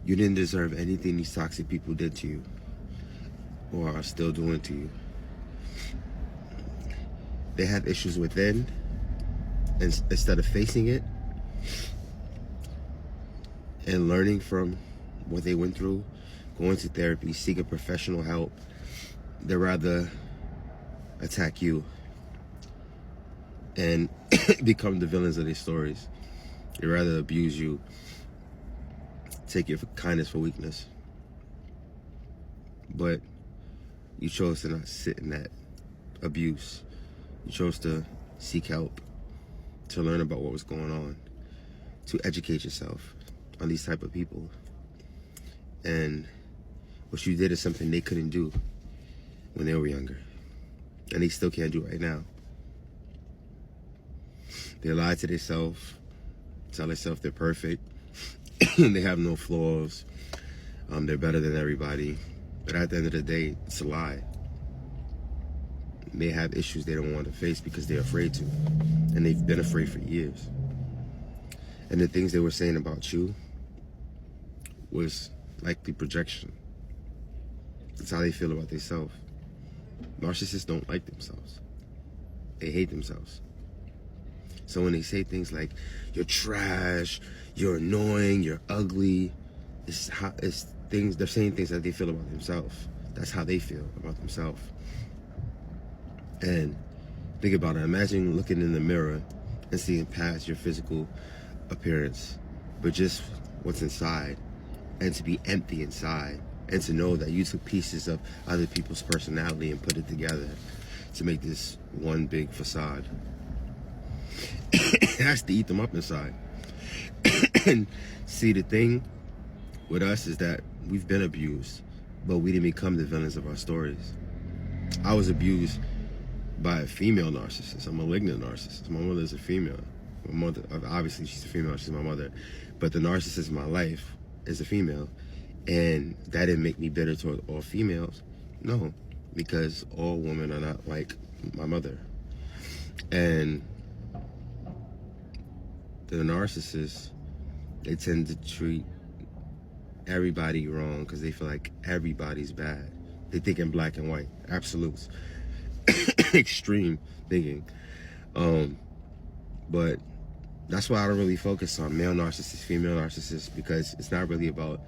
You didn't deserve anything these toxic people did to you or are still doing to you. They have issues within, and instead of facing it and learning from what they went through, going to therapy, seeking professional help, they'd rather attack you and become the villains of their stories. They'd rather abuse you, take your kindness for weakness. But you chose to not sit in that abuse. You chose to seek help, to learn about what was going on, to educate yourself on these type of people. And what you did is something they couldn't do when they were younger. And they still can't do right now. They lie to themselves, tell themselves they're perfect, they have no flaws, they're better than everybody. But at the end of the day, it's a lie. They have issues they don't want to face because they're afraid to. And they've been afraid for years. And the things they were saying about you was likely projection. That's how they feel about themselves. Narcissists don't like themselves. They hate themselves. So when they say things like, you're trash, you're annoying, you're ugly, it's things, they're saying things that they feel about themselves. That's how they feel about themselves. And think about it. Imagine looking in the mirror and seeing past your physical appearance, but just what's inside, and to be empty inside, and to know that you took pieces of other people's personality and put it together to make this one big facade. It has to eat them up inside. And see, the thing with us is that we've been abused, but we didn't become the villains of our stories. I was abused by a female narcissist, a malignant narcissist. My mother's a female. My mother, obviously she's a female, she's my mother. But the narcissist in my life is a female. And that didn't make me bitter toward all females. No, because all women are not like my mother. And the narcissists, they tend to treat everybody wrong because they feel like everybody's bad. They think in black and white, absolutes. Extreme thinking. But that's why I don't really focus on male narcissists, female narcissists, because it's not really about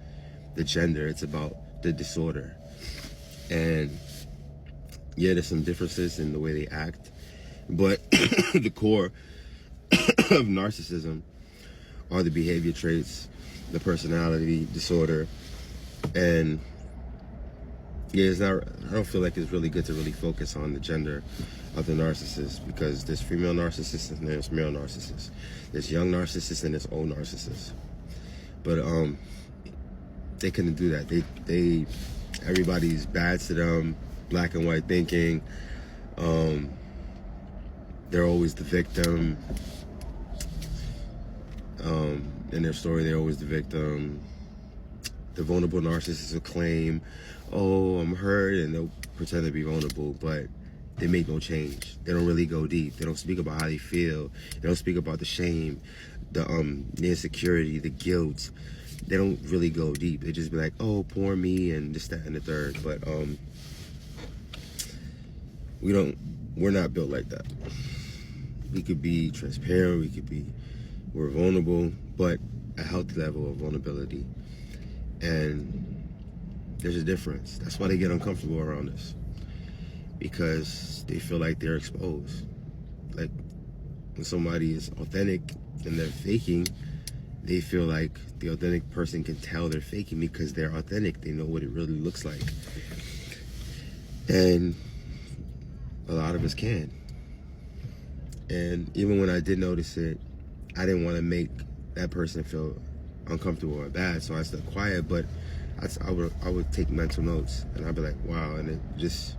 the gender, it's about the disorder. And yeah, there's some differences in the way they act, but the core of narcissism are the behavior traits, the personality disorder. And yeah, I don't feel like it's really good to really focus on the gender of the narcissist, because there's female narcissists and there's male narcissists. There's young narcissists and there's old narcissists. But they couldn't do that. They everybody's bad to them, black and white thinking. They're always the victim. In their story, they're always the victim. The vulnerable narcissists will claim, oh, I'm hurt, and they'll pretend to be vulnerable, but they make no change. They don't really go deep. They don't speak about how they feel. They don't speak about the shame, the insecurity, the guilt. They don't really go deep. They just be like, oh, poor me, and this, that, and the third. But we're not built like that. We could be transparent, we're vulnerable, but a healthy level of vulnerability. And there's a difference. That's why they get uncomfortable around us, because they feel like they're exposed. Like when somebody is authentic and they're faking, they feel like the authentic person can tell they're faking because they're authentic. They know what it really looks like. And a lot of us can. And even when I did notice it, I didn't want to make that person feel uncomfortable or bad, so I stayed quiet. But I would take mental notes, and I'd be like, wow. And it's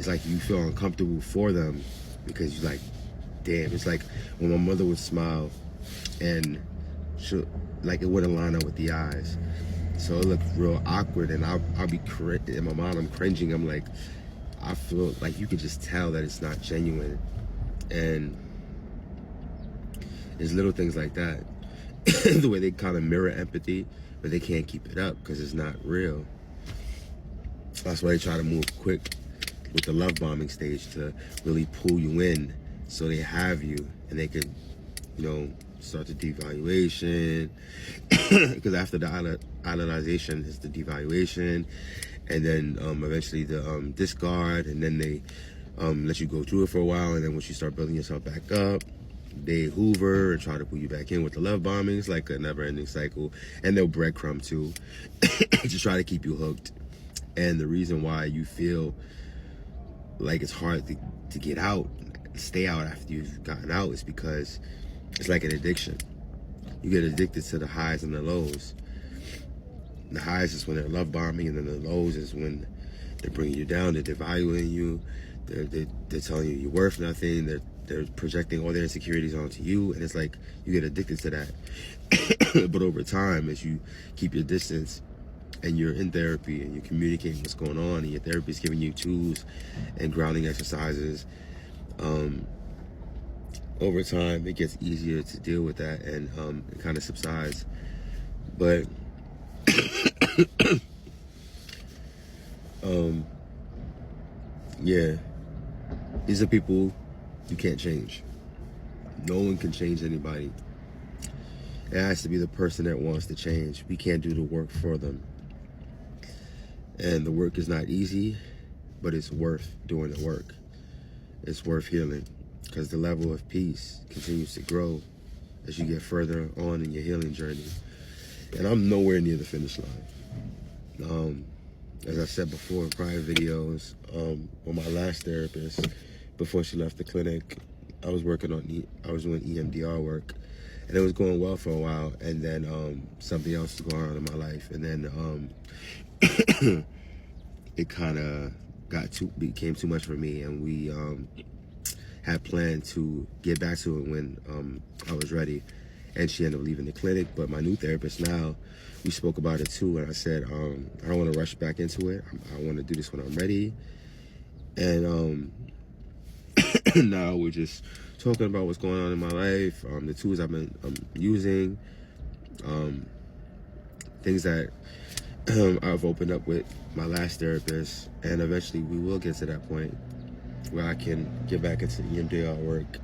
like you feel uncomfortable for them because you're like, damn. It's like when my mother would smile and like it wouldn't line up with the eyes, so it looked real awkward, and I'll be in my mind, I'm cringing. I'm like, I feel like you could just tell that it's not genuine. And there's little things like that. the way they kind of mirror empathy, but they can't keep it up because it's not real. That's why they try to move quick with the love bombing stage to really pull you in so they have you and they can, start the devaluation. Because after the idolization is the devaluation, and then eventually the discard, and then they let you go through it for a while, and then once you start building yourself back up, they hoover and try to pull you back in with the love bombing. It's like a never-ending cycle, and they'll breadcrumb too to try to keep you hooked. And the reason why you feel like it's hard to get out, stay out after you've gotten out, is because it's like an addiction. You get addicted to the highs and the lows. The highs is when they're love bombing, and then the lows is when they're bringing you down, they're devaluing you, they're telling you you're worth nothing, they're projecting all their insecurities onto you, and it's like you get addicted to that. But over time, as you keep your distance and you're in therapy and you're communicating what's going on, and your therapist giving you tools and grounding exercises, over time it gets easier to deal with that, and it kind of subsides. But yeah, these are people you can't change. No one can change anybody. It has to be the person that wants to change. We can't do the work for them. And the work is not easy, but it's worth doing the work. It's worth healing, because the level of peace continues to grow as you get further on in your healing journey. And I'm nowhere near the finish line. As I said before in prior videos, with my last therapist, before she left the clinic, I was doing EMDR work, and it was going well for a while, and then something else was going on in my life, and then it kind of became too much for me, and we had planned to get back to it when I was ready, and she ended up leaving the clinic. But my new therapist now, we spoke about it too, and I said, I don't want to rush back into it. I want to do this when I'm ready. And now we're just talking about what's going on in my life, the tools I've been using, things that I've opened up with my last therapist, and eventually we will get to that point where I can get back into the EMDR work.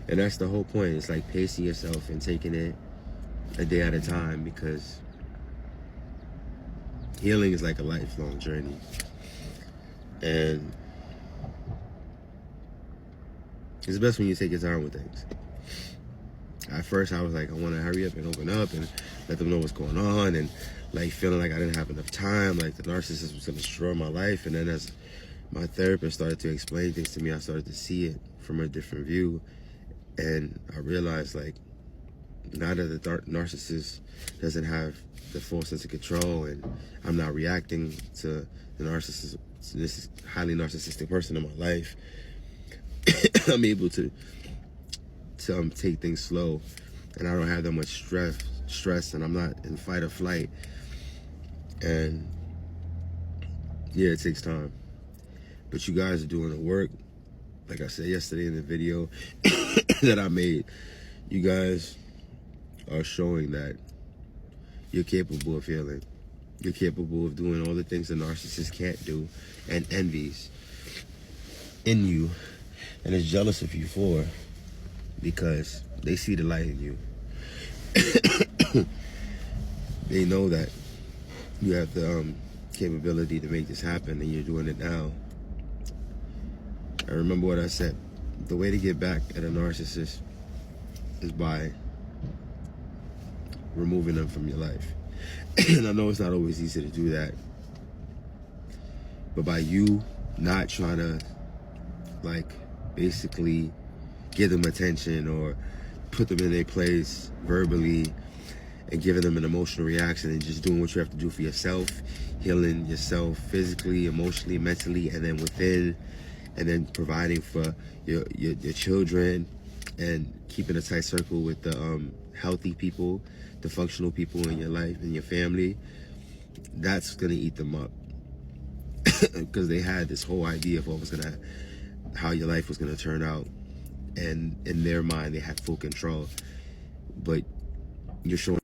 And that's the whole point. It's like pacing yourself and taking it a day at a time, because healing is like a lifelong journey. And it's best when you take your time with things. At first I was like, I want to hurry up and open up and let them know what's going on, and like feeling like I didn't have enough time, like the narcissist was going to destroy my life. And then as my therapist started to explain things to me, I started to see it from a different view. And I realized, like, now that the narcissist doesn't have the full sense of control, and I'm not reacting to the narcissist, this highly narcissistic person in my life, I'm able to take things slow, and I don't have that much stress, and I'm not in fight or flight. And yeah, it takes time, but you guys are doing the work. Like I said yesterday in the video that I made, you guys are showing that you're capable of healing. You're capable of doing all the things the narcissist can't do and envies in you and is jealous of you for, because they see the light in you. They know that you have the capability to make this happen, and you're doing it now. I remember what I said. The way to get back at a narcissist is by removing them from your life. And I know it's not always easy to do that, but by you not trying to, like, basically give them attention or put them in their place verbally and giving them an emotional reaction, and just doing what you have to do for yourself, healing yourself physically, emotionally, mentally, and then within, and then providing for your children, and keeping a tight circle with the healthy people, the functional people in your life, in your family. That's gonna eat them up, because they had this whole idea of how your life was gonna turn out, and in their mind they had full control. But you're showing